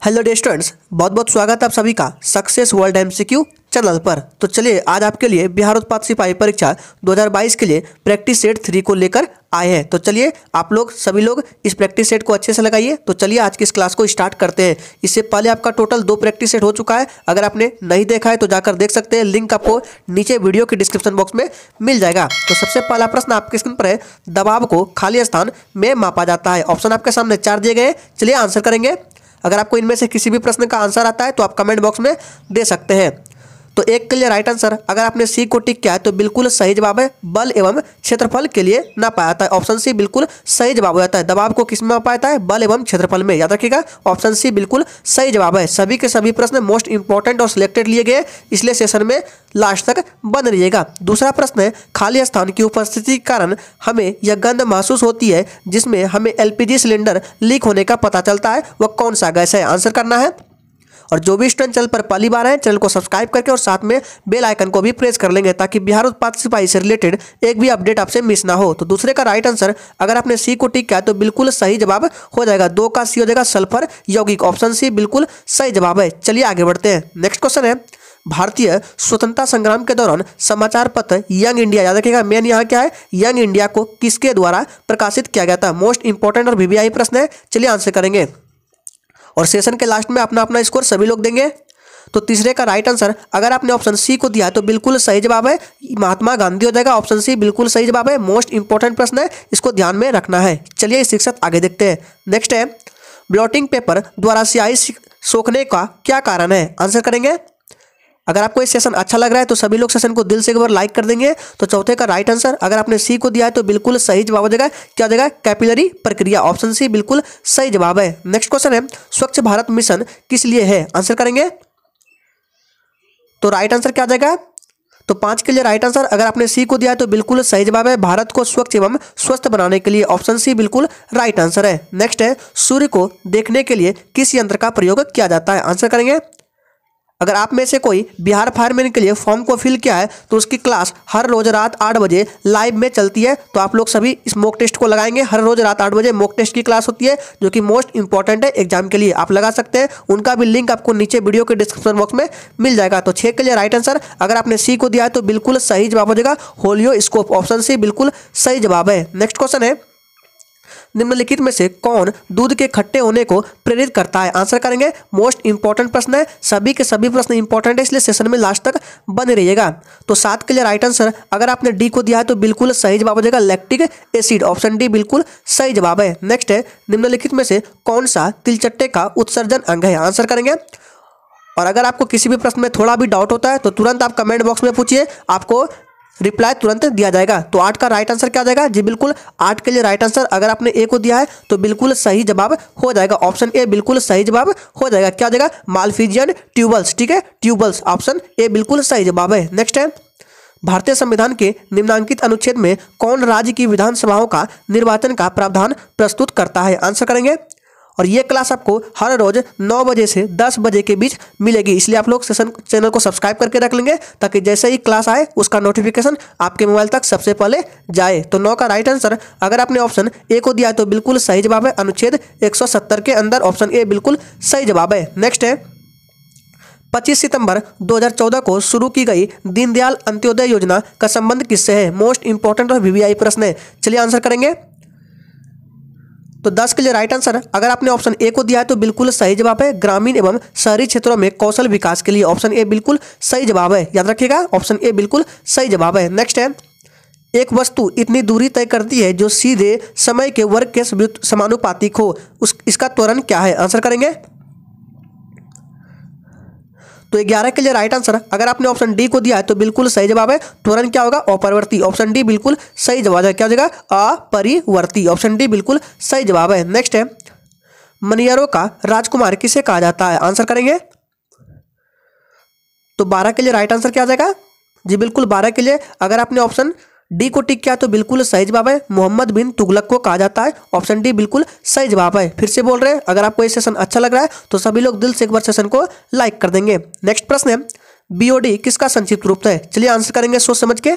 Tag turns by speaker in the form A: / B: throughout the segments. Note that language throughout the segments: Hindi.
A: हेलो डे स्टूडेंट्स, बहुत बहुत स्वागत है आप सभी का सक्सेस वर्ल्ड एमसीक्यू चैनल पर। तो चलिए आज आपके लिए बिहार उत्पाद सिपाही परीक्षा 2022 के लिए प्रैक्टिस सेट 3 को लेकर आए हैं। तो चलिए आप लोग सभी लोग इस प्रैक्टिस सेट को अच्छे से लगाइए। तो चलिए आज की इस क्लास को स्टार्ट करते हैं। इससे पहले आपका टोटल 2 प्रैक्टिस सेट हो चुका है। अगर आपने नहीं देखा है तो जाकर देख सकते हैं, लिंक आपको नीचे वीडियो के डिस्क्रिप्शन बॉक्स में मिल जाएगा। तो सबसे पहला प्रश्न आपके स्क्रीन पर है, दबाव को खाली स्थान में मापा जाता है। ऑप्शन आपके सामने 4 दिए गए। चलिए आंसर करेंगे। अगर आपको इनमें से किसी भी प्रश्न का आंसर आता है तो आप कमेंट बॉक्स में दे सकते हैं। तो एक के लिए राइट आंसर, अगर आपने सी को टिक किया है तो बिल्कुल सही जवाब है, बल एवं क्षेत्रफल के लिए नापा जाता है। ऑप्शन सी बिल्कुल सही जवाब हो जाता है। दबाव को किस में मापा जाता है? बल एवं क्षेत्रफल में। याद रखिएगा, ऑप्शन सी बिल्कुल सही जवाब है। सभी के सभी प्रश्न मोस्ट इंपॉर्टेंट और सिलेक्टेड लिए गए, इसलिए सेशन में लास्ट तक बन रहिएगा। दूसरा प्रश्न है, खाली स्थान की उपस्थिति के कारण हमें यह गंध महसूस होती है जिसमें हमें एलपीजी सिलेंडर लीक होने का पता चलता है, वह कौन सा गैस है? आंसर करना है। और जो भी स्टूडेंट चैनल पर पहली बार है, चैनल को सब्सक्राइब करके और साथ में बेल आइकन को भी प्रेस कर लेंगे ताकि बिहार उत्पाद सिपाही से रिलेटेड एक भी अपडेट आपसे मिस ना हो। तो दूसरे का राइट आंसर, अगर आपने सी को टिक किया तो बिल्कुल सही जवाब हो जाएगा। 2 का सी हो जाएगा सल्फर यौगिक। ऑप्शन सी बिल्कुल सही जवाब है। चलिए आगे बढ़ते हैं। नेक्स्ट क्वेश्चन है, भारतीय स्वतंत्रता संग्राम के दौरान समाचार पत्र यंग इंडिया, याद रखिएगा मेन यहाँ क्या है, यंग इंडिया को किसके द्वारा प्रकाशित किया गया था? मोस्ट इंपॉर्टेंट और वीवीआई प्रश्न है। चलिए आंसर करेंगे और सेशन के लास्ट में अपना अपना स्कोर सभी लोग देंगे। तो तीसरे का राइट आंसर, अगर आपने ऑप्शन सी को दिया तो बिल्कुल सही जवाब है, महात्मा गांधी हो जाएगा। ऑप्शन सी बिल्कुल सही जवाब है। मोस्ट इंपॉर्टेंट प्रश्न है, इसको ध्यान में रखना है। चलिए इस शिक्षक आगे देखते हैं। नेक्स्ट है, ब्लॉटिंग पेपर द्वारा स्याही सोखने का क्या कारण है? आंसर करेंगे। अगर आपको ये सेशन अच्छा लग रहा है तो सभी लोग सेशन को दिल से एक बार लाइक कर देंगे। तो चौथे का राइट आंसर, अगर आपने सी को दिया है तो बिल्कुल सही जवाब हो जाएगा। क्या हो जाएगा? कैपिलरी प्रक्रिया। ऑप्शन सी बिल्कुल सही जवाब है। नेक्स्ट क्वेश्चन है, स्वच्छ भारत मिशन किस लिए है? आंसर करेंगे। तो राइट आंसर क्या आ जाएगा? तो 5 के लिए राइट आंसर, अगर आपने सी को दिया है तो बिल्कुल सही जवाब है, भारत को स्वच्छ एवं स्वस्थ बनाने के लिए। ऑप्शन सी बिल्कुल राइट आंसर है। नेक्स्ट है, सूर्य को देखने के लिए किस यंत्र का प्रयोग किया जाता है? आंसर करेंगे। अगर आप में से कोई बिहार फायरमैन के लिए फॉर्म को फिल किया है तो उसकी क्लास हर रोज रात 8 बजे लाइव में चलती है। तो आप लोग सभी इस मॉक टेस्ट को लगाएंगे। हर रोज रात 8 बजे मॉक टेस्ट की क्लास होती है जो कि मोस्ट इंपॉर्टेंट है एग्जाम के लिए, आप लगा सकते हैं। उनका भी लिंक आपको नीचे वीडियो के डिस्क्रिप्शन बॉक्स में मिल जाएगा। तो 6 के लिए राइट आंसर, अगर आपने सी को दिया है तो बिल्कुल सही जवाब हो जाएगा, होलियोस्कोप। ऑप्शन सी बिल्कुल सही जवाब है। नेक्स्ट क्वेश्चन है, निम्नलिखित में से कौन दूध के खट्टे होने को प्रेरित करता है? आंसर करेंगे। मोस्ट इंपॉर्टेंट प्रश्न है, सभी के सभी प्रश्न इंपॉर्टेंट है, इसलिए सेशन में लास्ट तक बने रहिएगा। तो 7 के लिए राइट आंसर, अगर आपने डी को दिया है तो बिल्कुल सही जवाब हो जाएगा, लैक्टिक एसिड। ऑप्शन डी बिल्कुल सही जवाब है। नेक्स्ट है, निम्नलिखित में से कौन सा तिलचट्टे का उत्सर्जन अंग है? आंसर करेंगे। और अगर आपको किसी भी प्रश्न में थोड़ा भी डाउट होता है तो तुरंत आप कमेंट बॉक्स में पूछिए, आपको रिप्लाई तुरंत दिया जाएगा। तो 8 का राइट आंसर क्या आ जाएगा? जी बिल्कुल 8 के लिए राइट आंसर, अगर आपने ए को दिया है तो बिल्कुल सही जवाब हो जाएगा। ऑप्शन ए बिल्कुल सही जवाब हो जाएगा। क्या हो जाएगा? Malpighian tubules. ठीक है, ट्यूबल्स। ऑप्शन ए बिल्कुल सही जवाब है। नेक्स्ट है, भारतीय संविधान के निम्नांकित अनुच्छेद में कौन राज्य की विधानसभाओं का निर्वाचन का प्रावधान प्रस्तुत करता है? आंसर करेंगे। और ये क्लास आपको हर रोज 9 बजे से 10 बजे के बीच मिलेगी, इसलिए आप लोग सेशन चैनल को सब्सक्राइब करके रख लेंगे ताकि जैसे ही क्लास आए उसका नोटिफिकेशन आपके मोबाइल तक सबसे पहले जाए। तो 9 का राइट आंसर, अगर आपने ऑप्शन ए को दिया है तो बिल्कुल सही जवाब है, अनुच्छेद 170 के अंदर। ऑप्शन ए बिल्कुल सही जवाब है। नेक्स्ट है, 25 सितंबर 2014 को शुरू की गई दीनदयाल अंत्योदय योजना का संबंध किससे है? मोस्ट इंपॉर्टेंट और वीवीआई प्रश्न है। चलिए आंसर करेंगे। तो 10 के लिए राइट आंसर, अगर आपने ऑप्शन ए को दिया है तो बिल्कुल सही जवाब है, ग्रामीण एवं शहरी क्षेत्रों में कौशल विकास के लिए। ऑप्शन ए बिल्कुल सही जवाब है। याद रखिएगा, ऑप्शन ए बिल्कुल सही जवाब है। नेक्स्ट है, एक वस्तु इतनी दूरी तय करती है जो सीधे समय के वर्ग के समानुपातिक हो, इसका त्वरण क्या है? आंसर करेंगे। तो 11 के लिए राइट आंसर, अगर आपने ऑप्शन डी को दिया है तो बिल्कुल सही जवाब है, त्वरण क्या होगा? अपरिवर्ती। ऑप्शन डी बिल्कुल सही जवाब है। क्या हो जाएगा? अपरिवर्ती। ऑप्शन डी बिल्कुल सही जवाब है। नेक्स्ट है, मनियरों का राजकुमार किसे कहा जाता है? आंसर करेंगे। तो 12 के लिए राइट आंसर क्या आ जाएगा? जी बिल्कुल 12 के लिए, अगर आपने ऑप्शन डी को टिक किया तो बिल्कुल सही जवाब है, मोहम्मद बिन तुगलक को कहा जाता है। ऑप्शन डी बिल्कुल सही जवाब है। फिर से बोल रहे हैं, अगर आपको ये सेशन अच्छा लग रहा है तो सभी लोग दिल से एक बार सेशन को लाइक कर देंगे। नेक्स्ट प्रश्न है, बीओडी किसका संक्षिप्त रूप है? चलिए आंसर करेंगे सोच समझ के।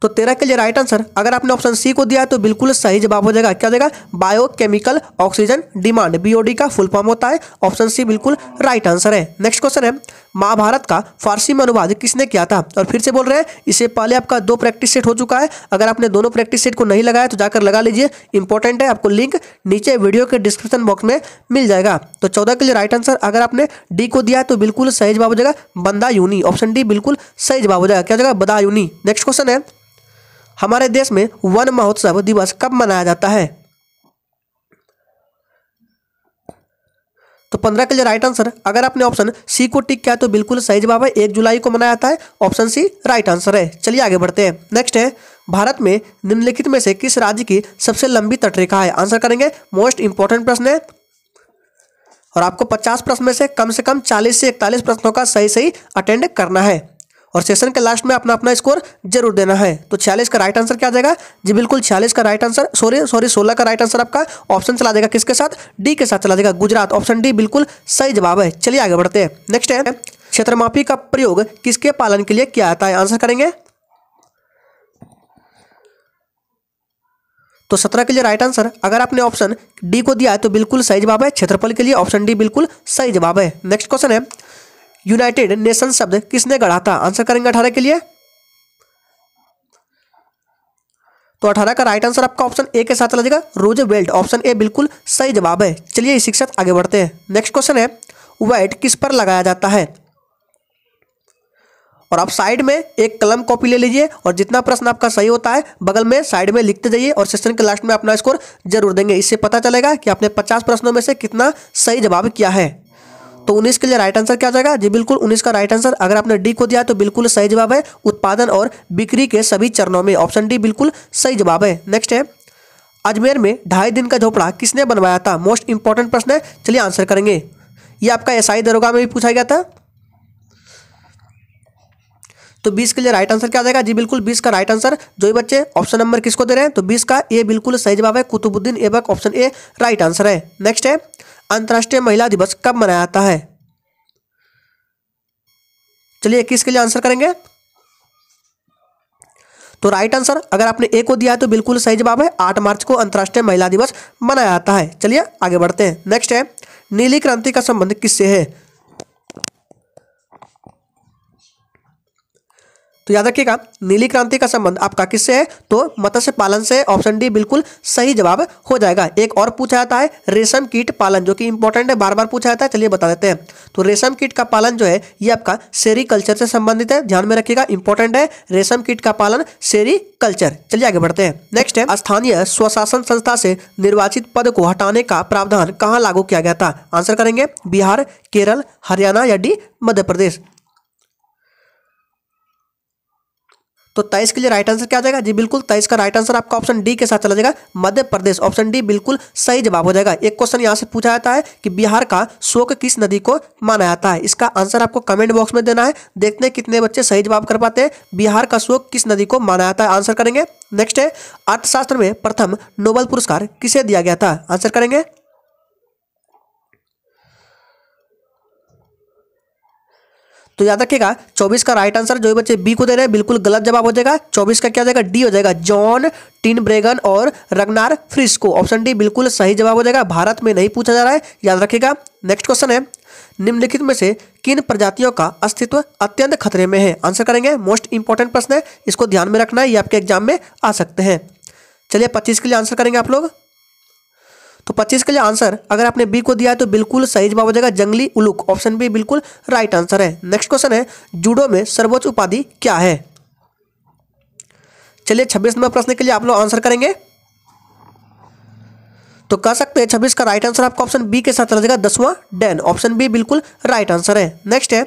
A: तो 13 के लिए राइट आंसर अगर आपने ऑप्शन सी को दिया है तो बिल्कुल सही जवाब हो जाएगा। क्या हो जाएगा? बायोकेमिकल ऑक्सीजन डिमांड, बीओडी का फुल फॉर्म होता है। ऑप्शन सी बिल्कुल राइट आंसर है। नेक्स्ट क्वेश्चन है, महाभारत का फारसी में अनुवाद किसने किया था? और फिर से बोल रहे हैं, इससे पहले आपका 2 प्रैक्टिस सेट हो चुका है। अगर आपने दोनों प्रैक्टिस सेट को नहीं लगाया तो जाकर लगा लीजिए, इंपॉर्टेंट है। आपको लिंक नीचे वीडियो के डिस्क्रिप्शन बॉक्स में मिल जाएगा। तो 14 के लिए राइट आंसर अगर आपने डी को दिया है तो बिल्कुल सही जवाब हो जाएगा बदायूनी। ऑप्शन डी बिल्कुल सही जवाब हो जाएगा। क्या हो जाएगा? बदायूनी। नेक्स्ट क्वेश्चन है, हमारे देश में वन महोत्सव दिवस कब मनाया जाता है? तो 15 के लिए राइट आंसर अगर आपने ऑप्शन सी को टिक किया तो बिल्कुल सही जवाब है, 1 जुलाई को मनाया जाता है। ऑप्शन सी राइट आंसर है। चलिए आगे बढ़ते हैं। नेक्स्ट है, भारत में निम्नलिखित में से किस राज्य की सबसे लंबी तटरेखा है? आंसर करेंगे, मोस्ट इंपॉर्टेंट प्रश्न है और आपको 50 प्रश्न में से कम 40 से 41 प्रश्नों का सही अटेंड करना है और सेशन के लास्ट में अपना अपना स्कोर जरूर देना है। तो 46 का राइट आंसर क्या आ जाएगा? जी बिल्कुल 46 का राइट आंसर, सॉरी 16 का राइट आंसर आपका ऑप्शन चला जाएगा किसके साथ? डी के साथ चला जाएगा, गुजरात। ऑप्शन डी बिल्कुल सही जवाब है। चलिए आगे बढ़ते हैं। नेक्स्ट है, क्षेत्रमापी का प्रयोग किसके पालन के लिए किया जाता है? आंसर करेंगे, तो 17 के लिए राइट आंसर अगर आपने ऑप्शन डी को दिया है तो बिल्कुल सही जवाब है, क्षेत्रफल के लिए। ऑप्शन डी बिल्कुल सही जवाब है। नेक्स्ट क्वेश्चन है, यूनाइटेड नेशन शब्द किसने गढ़ा था? आंसर करेंगे 18 के लिए, तो 18 का राइट आंसर आपका ऑप्शन ए के साथ चला जाएगा, रूजवेल्ट। ऑप्शन ए बिल्कुल सही जवाब है। चलिए इसी के साथ आगे बढ़ते हैं। नेक्स्ट क्वेश्चन है, वैट किस पर लगाया जाता है? और आप साइड में एक कलम कॉपी ले लीजिए और जितना प्रश्न आपका सही होता है बगल में साइड में लिखते जाइए और सेशन के लास्ट में अपना स्कोर जरूर देंगे। इससे पता चलेगा कि आपने 50 प्रश्नों में से कितना सही जवाब किया है। तो 19 के लिए राइट आंसर क्या आ जाएगा? जी बिल्कुल 19 का राइट आंसर अगर आपने डी को दिया तो बिल्कुल सही जवाब है, उत्पादन और बिक्री के सभी चरणों में। ऑप्शन डी बिल्कुल सही जवाब है। नेक्स्ट है, अजमेर में 2.5 दिन का झोपड़ा किसने बनवाया था? मोस्ट इंपॉर्टेंट प्रश्न है, चलिए आंसर करेंगे। ये आपका एसआई दरोगा में भी पूछा गया था। तो 20 के लिए राइट आंसर क्या आ जाएगा? जी बिल्कुल 20 का राइट आंसर। जो ही बच्चे ऑप्शन नंबर किसको दे रहे हैं तो 20 का ए बिल्कुल सही जवाब है, Qutubuddin Aibak. Option A right answer है। नेक्स्ट है, अंतर्राष्ट्रीय महिला दिवस कब मनाया जाता है? चलिए 21 के लिए आंसर करेंगे, तो राइट आंसर अगर आपने ए को दिया है तो बिल्कुल सही जवाब है, 8 मार्च को अंतर्राष्ट्रीय महिला दिवस मनाया जाता है। चलिए आगे बढ़ते हैं। नेक्स्ट है, नीली क्रांति का संबंध किससे है? तो याद रखिएगा, नीली क्रांति का संबंध आपका किससे है? तो मत्स्य पालन से। ऑप्शन डी बिल्कुल सही जवाब हो जाएगा। एक और पूछा जाता है, रेशम कीट पालन, जो कि इंपॉर्टेंट है, बार बार पूछा जाता है। चलिए बता देते हैं। तो रेशम कीट का पालन जो है ये आपका सेरीकल्चर से संबंधित है, ध्यान में रखिएगा, इंपॉर्टेंट है, रेशम कीट का पालन सेरीकल्चर। चलिए आगे बढ़ते हैं। नेक्स्ट है, स्थानीय स्वशासन संस्था से निर्वाचित पद को हटाने का प्रावधान कहाँ लागू किया गया था? आंसर करेंगे, बिहार, केरल, हरियाणा या डी मध्य प्रदेश। तो 23 के लिए राइट आंसर क्या आ जाएगा? जी बिल्कुल 23 का राइट आंसर आपका ऑप्शन डी के साथ चला जाएगा, मध्य प्रदेश। ऑप्शन डी बिल्कुल सही जवाब हो जाएगा। एक क्वेश्चन यहाँ से पूछा जाता है कि बिहार का शोक किस नदी को माना जाता है? इसका आंसर आपको कमेंट बॉक्स में देना है। देखते हैं कितने बच्चे सही जवाब कर पाते हैं। बिहार का शोक किस नदी को माना जाता है? आंसर करेंगे। नेक्स्ट है, अर्थशास्त्र में प्रथम नोबेल पुरस्कार किसे दिया गया था? आंसर करेंगे, तो याद रखिएगा 24 का राइट आंसर जो बच्चे बी को दे रहे हैं बिल्कुल गलत जवाब हो जाएगा। 24 का क्या हो जाएगा? डी हो जाएगा, जॉन टिनब्रेगन और रगनार फ्रिस्को। ऑप्शन डी बिल्कुल सही जवाब हो जाएगा। भारत में नहीं पूछा जा रहा है, याद रखिएगा। नेक्स्ट क्वेश्चन है, निम्नलिखित में से किन प्रजातियों का अस्तित्व अत्यंत खतरे में है? आंसर करेंगे, मोस्ट इंपॉर्टेंट प्रश्न है, इसको ध्यान में रखना है, ये आपके एग्जाम में आ सकते हैं। चलिए 25 के लिए आंसर करेंगे आप लोग। तो 25 के लिए आंसर अगर आपने बी को दिया है तो बिल्कुल सही जवाब हो जाएगा, जंगली उल्लूक। ऑप्शन बी बिल्कुल राइट आंसर है। नेक्स्ट क्वेश्चन है, जूडो में सर्वोच्च उपाधि क्या है? चलिए 26 नंबर प्रश्न के लिए आप लोग आंसर करेंगे, तो कह सकते हैं 26 का राइट आंसर आपका ऑप्शन बी के साथ चला जाएगा, 10वां डैन। ऑप्शन बी बिल्कुल राइट आंसर है। नेक्स्ट है,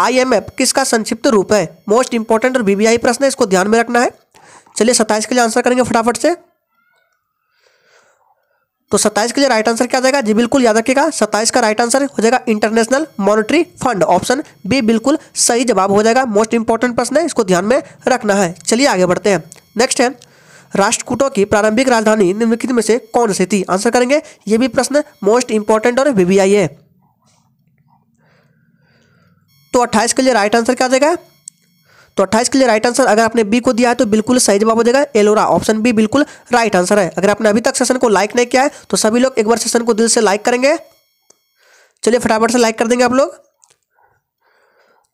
A: IMF किसका संक्षिप्त रूप है? मोस्ट इंपॉर्टेंट और VVI प्रश्न है, इसको ध्यान में रखना है। चलिए 27 के लिए आंसर करेंगे फटाफट से। तो 27 के लिए राइट आंसर क्या आ जाएगा? जी बिल्कुल याद रखिएगा, 27 का राइट आंसर हो जाएगा international monetary fund. Option B बिल्कुल सही जवाब हो जाएगा। मोस्ट इंपॉर्टेंट प्रश्न है, इसको ध्यान में रखना है। चलिए आगे बढ़ते हैं। नेक्स्ट है, राष्ट्रकूटों की प्रारंभिक राजधानी निम्नलिखित में से कौन सी थी? आंसर करेंगे, ये भी प्रश्न मोस्ट इंपॉर्टेंट और VVI है। तो 28 के लिए राइट आंसर क्या आ जाएगा? तो 28 के लिए राइट आंसर अगर आपने बी को दिया है तो बिल्कुल सही जवाब हो जाएगा एलोरा, ऑप्शन बी बिल्कुल राइट आंसर है। अगर आपने अभी तक सेशन को लाइक नहीं किया है तो सभी लोग एक बार सेशन को दिल से लाइक करेंगे। चलिए फटाफट से लाइक कर देंगे आप लोग।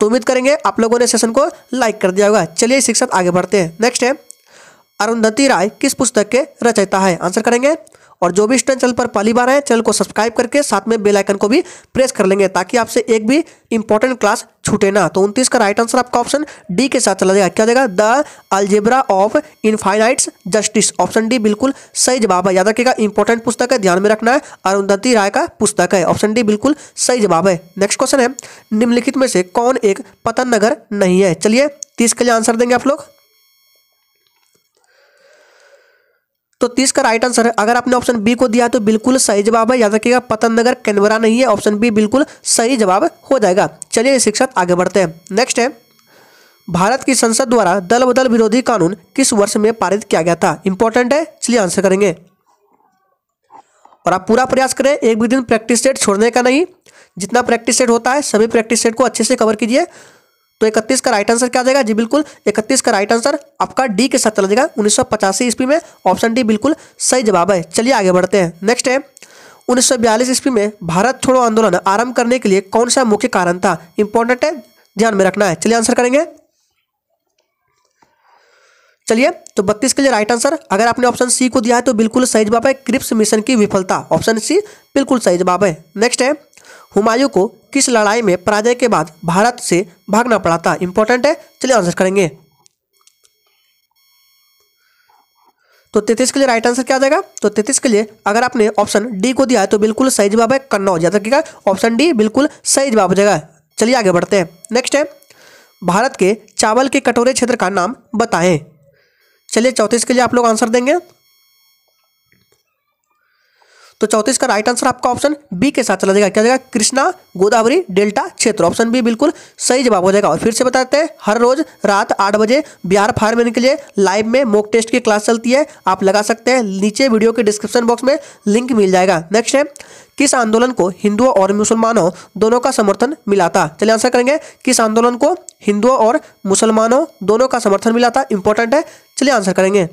A: तो उम्मीद करेंगे आप लोगों ने सेशन को लाइक कर दिया होगा। चलिए इसी के साथ आगे बढ़ते हैं। नेक्स्ट है, अरुंधति राय किस पुस्तक के रचयिता है? आंसर करेंगे। और जो भी स्टूडेंट चैनल पर पहली बार है चैनल को सब्सक्राइब करके साथ में बेल आइकन को भी प्रेस कर लेंगे ताकि आपसे एक भी इंपॉर्टेंट क्लास छूटे ना। तो 29 का राइट आंसर आपका ऑप्शन डी के साथ चला जाएगा। क्या जाएगा? The algebra of infinite justice, option D बिल्कुल सही जवाब है। याद रखिएगा इंपॉर्टेंट पुस्तक है, ध्यान में रखना है, अरुंधति राय का पुस्तक है, ऑप्शन डी बिल्कुल सही जवाब है। नेक्स्ट क्वेश्चन है, निम्नलिखित में से कौन एक पतन नगर नहीं है? चलिए 30 के लिए आंसर देंगे आप लोग। तो 30 का राइट आंसर है अगर आपने ऑप्शन बी को दिया तो बिल्कुल सही जवाब है। याद रखिएगा पतन नगर कैनबरा नहीं है, ऑप्शन बी बिल्कुल सही जवाब हो जाएगा। चलिए इसी के साथ आगे बढ़ते हैं। नेक्स्ट है, भारत की संसद द्वारा दल बदल विरोधी कानून किस वर्ष में पारित किया गया था? इंपॉर्टेंट है, चलिए आंसर करेंगे। और आप पूरा प्रयास करें एक भी दिन प्रैक्टिस सेट छोड़ने का नहीं, जितना प्रैक्टिस सेट होता है सभी प्रैक्टिस सेट को अच्छे से कवर कीजिए। तो 31 का राइट आंसर क्या आ जाएगा? जी बिल्कुल 31 का राइट आंसर आपका डी के साथ चला जाएगा 1985 ईस्वी में, ऑप्शन डी बिल्कुल सही जवाब है। चलिए आगे बढ़ते हैं। नेक्स्ट है, 1942 ईस्वी में भारत छोड़ो आंदोलन आरंभ करने के लिए कौन सा मुख्य कारण था? इंपॉर्टेंट है, ध्यान में रखना है। चलिए आंसर करेंगे। चलिए तो 32 के लिए राइट आंसर अगर आपने ऑप्शन सी को दिया है तो बिल्कुल सही जवाब है, क्रिप्स मिशन की विफलता, ऑप्शन सी बिल्कुल सही जवाब है। नेक्स्ट है, हुमायूं को किस लड़ाई में पराजय के बाद भारत से भागना पड़ा था? इंपॉर्टेंट है, चलिए आंसर करेंगे। तो 33 के लिए राइट आंसर क्या आ जाएगा? तो 33 के लिए अगर आपने ऑप्शन डी को दिया है तो बिल्कुल सही जवाब है कन्नौज, याद रखिएगा ऑप्शन डी बिल्कुल सही जवाब हो जाएगा। चलिए आगे बढ़ते हैं। नेक्स्ट है, भारत के चावल के कटोरे क्षेत्र का नाम बताएं। चलिए 34 के लिए आप लोग आंसर देंगे। तो 34 का राइट आंसर आपका ऑप्शन बी के साथ चला जाएगा। क्या जाएगा? कृष्णा गोदावरी डेल्टा क्षेत्र, ऑप्शन बी बिल्कुल सही जवाब हो जाएगा। और फिर से बताते हैं, हर रोज रात 8 बजे बिहार फायरमैन के लिए लाइव में मॉक टेस्ट की क्लास चलती है, आप लगा सकते हैं, नीचे वीडियो के डिस्क्रिप्शन बॉक्स में लिंक मिल जाएगा। नेक्स्ट है, किस आंदोलन को हिंदुओं और मुसलमानों दोनों का समर्थन मिला था? चलिए आंसर करेंगे। किस आंदोलन को हिंदुओं और मुसलमानों दोनों का समर्थन मिला था? इंपॉर्टेंट है, चलिए आंसर करेंगे।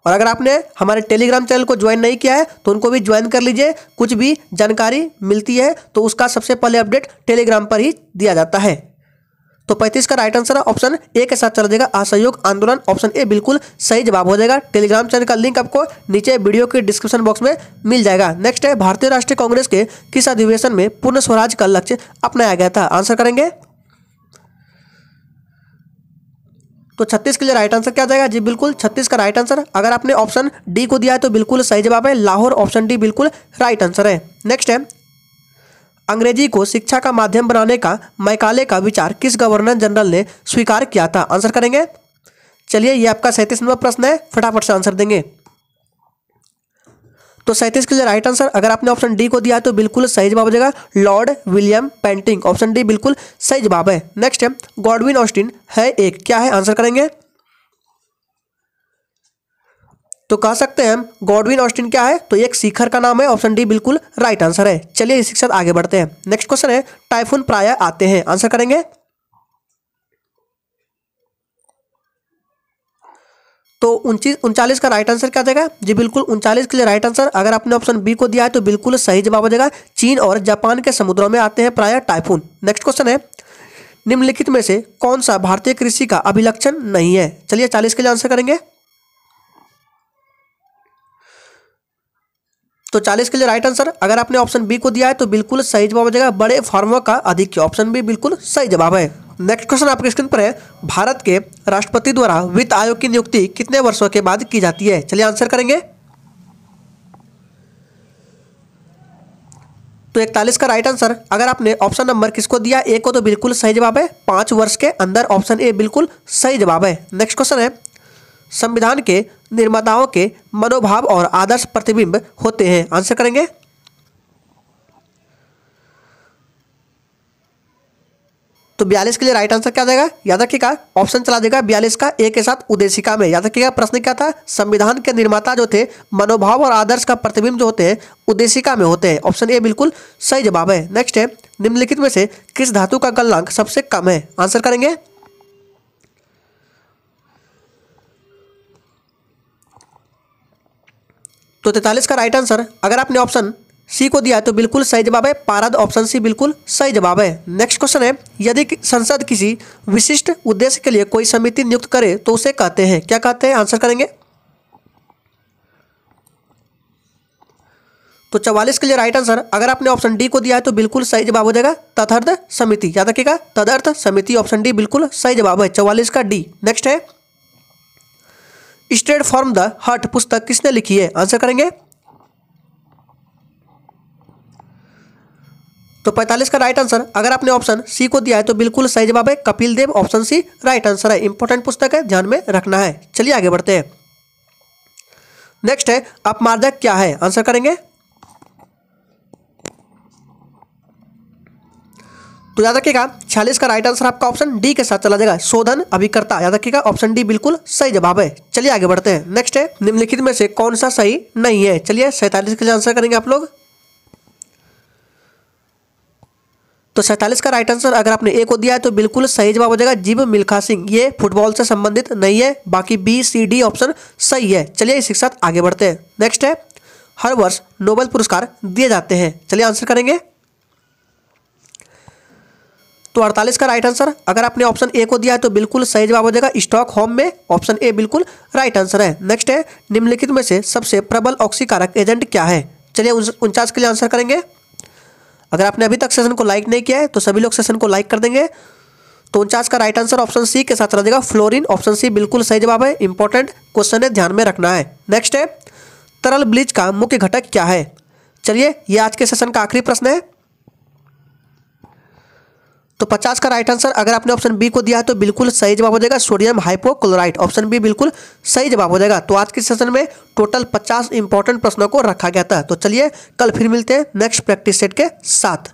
A: और अगर आपने हमारे टेलीग्राम चैनल को ज्वाइन नहीं किया है तो उनको भी ज्वाइन कर लीजिए, कुछ भी जानकारी मिलती है तो उसका सबसे पहले अपडेट टेलीग्राम पर ही दिया जाता है। तो 35 का राइट आंसर ऑप्शन ए के साथ चला जाएगा, असहयोग आंदोलन, ऑप्शन ए बिल्कुल सही जवाब हो जाएगा। टेलीग्राम चैनल का लिंक आपको नीचे वीडियो के डिस्क्रिप्शन बॉक्स में मिल जाएगा। नेक्स्ट है, भारतीय राष्ट्रीय कांग्रेस के किस अधिवेशन में पूर्ण स्वराज का लक्ष्य अपनाया गया था? आंसर करेंगे। तो 36 के लिए राइट आंसर क्या जाएगा? जी बिल्कुल 36 का राइट आंसर अगर आपने ऑप्शन डी को दिया है तो बिल्कुल सही जवाब है, लाहौर, ऑप्शन डी बिल्कुल राइट आंसर है। नेक्स्ट है, अंग्रेजी को शिक्षा का माध्यम बनाने का मैकाले का विचार किस गवर्नर जनरल ने स्वीकार किया था? आंसर करेंगे। चलिए ये आपका 37 नंबर प्रश्न है, फटाफट से आंसर देंगे। तो 37 के लिए राइट आंसर अगर आपने ऑप्शन डी को दिया है तो बिल्कुल सही जवाब हो जाएगा, Lord William painting, option D बिल्कुल सही जवाब है। नेक्स्ट है, गॉडविन ऑस्टिन है एक क्या है? आंसर करेंगे। तो कह सकते हैं हम गॉडविन ऑस्टिन क्या है? तो एक शिखर का नाम है, ऑप्शन डी बिल्कुल राइट आंसर है। चलिए इसी के साथ आगे बढ़ते हैं। नेक्स्ट क्वेश्चन है, टाइफून प्रायः आते हैं, आंसर करेंगे। तो 39 का राइट आंसर क्या जाएगा? जी बिल्कुल 39 के लिए राइट आंसर अगर आपने ऑप्शन बी को दिया है तो बिल्कुल सही जवाब हो जाएगा, चीन और जापान के समुद्रों में आते हैं प्रायः टाइफून। नेक्स्ट क्वेश्चन है, निम्नलिखित में से कौन सा भारतीय कृषि का अभिलक्षण नहीं है? चलिए 40 के लिए आंसर करेंगे। तो 40 के लिए राइट आंसर अगर आपने ऑप्शन बी को दिया है तो बिल्कुल सही जवाब हो जाएगा, बड़े फार्मों का आधिक्य, ऑप्शन बी बिल्कुल सही जवाब है। नेक्स्ट क्वेश्चन आपके स्क्रीन पर है, भारत के राष्ट्रपति द्वारा वित्त आयोग की नियुक्ति कितने वर्षों के बाद की जाती है? चलिए आंसर करेंगे। तो 41 का राइट आंसर अगर आपने ऑप्शन नंबर किसको दिया, ए को, तो बिल्कुल सही जवाब है, 5 वर्ष के अंदर, ऑप्शन ए बिल्कुल सही जवाब है। नेक्स्ट क्वेश्चन है, संविधान के निर्माताओं के मनोभाव और आदर्श प्रतिबिंब होते हैं, आंसर करेंगे। तो 42 के लिए राइट आंसर क्या जाएगा? याद रखिएगा ऑप्शन चला देगा 42 का ए के साथ उद्देशिका में। याद रखिएगा प्रश्न क्या था, संविधान के निर्माता जो थे मनोभाव और आदर्श का प्रतिबिंब जो होते हैं उद्देशिका में होते हैं, ऑप्शन ए बिल्कुल सही जवाब है। नेक्स्ट है, निम्नलिखित में से किस धातु का गलनांक सबसे कम है? आंसर करेंगे। तो 43 का राइट आंसर अगर आपने ऑप्शन सी को दिया है तो बिल्कुल सही जवाब है पारद। ऑप्शन सी बिल्कुल सही जवाब है। नेक्स्ट क्वेश्चन है, यदि संसद किसी विशिष्ट उद्देश्य के लिए कोई समिति नियुक्त करे तो उसे कहते हैं, क्या कहते हैं? आंसर करेंगे। तो 44 के लिए राइट आंसर अगर आपने ऑप्शन डी को दिया है तो बिल्कुल सही जवाब हो जाएगा तदर्थ समिति। याद रखिएगा तदर्थ समिति, ऑप्शन डी बिल्कुल सही जवाब है 44 का डी। नेक्स्ट है, स्ट्रेट फ्रॉम द हार्ट पुस्तक किसने लिखी है? आंसर करेंगे। तो 45 का राइट आंसर अगर आपने ऑप्शन सी को दिया है तो बिल्कुल सही जवाब है Kapil Dev. Option C right answer है। इंपॉर्टेंट पुस्तक है, ध्यान में रखना है। चलिए आगे बढ़ते हैं। नेक्स्ट है, अपमार्जक क्या है? आंसर करेंगे। तो याद रखिएगा 46 का राइट आंसर आपका ऑप्शन डी के साथ चला जाएगा, शोधन अभिकर्ता। याद रखिएगा ऑप्शन डी बिल्कुल सही जवाब है। चलिए आगे बढ़ते हैं। नेक्स्ट है, निम्नलिखित में से कौन सा सही नहीं है? चलिए 47 के लिए आंसर करेंगे आप लोग। तो 47 का राइट आंसर अगर आपने ए को दिया है तो बिल्कुल सही जवाब हो जाएगा जीव मिल्खा सिंह। ये फुटबॉल से संबंधित नहीं है, बाकी बी सी डी ऑप्शन सही है। चलिए इसी के साथ आगे बढ़ते हैं। नेक्स्ट है, हर वर्ष नोबेल पुरस्कार दिए जाते हैं। चलिए आंसर करेंगे। तो 48 का राइट आंसर अगर आपने ऑप्शन ए को दिया है तो बिल्कुल सही जवाब हो जाएगा स्टॉकहोम में। ऑप्शन ए बिल्कुल राइट आंसर है। नेक्स्ट है, निम्नलिखित में से सबसे प्रबल ऑक्सीकारक एजेंट क्या है? चलिए 49 के लिए आंसर करेंगे। अगर आपने अभी तक सेशन को लाइक नहीं किया है तो सभी लोग सेशन को लाइक कर देंगे। तो 49 का राइट आंसर ऑप्शन सी के साथ चला जाएगा फ्लोरीन। ऑप्शन सी बिल्कुल सही जवाब है। इंपॉर्टेंट क्वेश्चन है, ध्यान में रखना है। नेक्स्ट है, तरल ब्लीच का मुख्य घटक क्या है? चलिए ये आज के सेशन का आखिरी प्रश्न है। तो 50 का राइट आंसर अगर आपने ऑप्शन बी को दिया है तो बिल्कुल सही जवाब हो जाएगा सोडियम हाइपोक्लोराइड। ऑप्शन बी बिल्कुल सही जवाब हो जाएगा। तो आज के सेशन में टोटल 50 इंपॉर्टेंट प्रश्नों को रखा गया था। तो चलिए कल फिर मिलते हैं नेक्स्ट प्रैक्टिस सेट के साथ।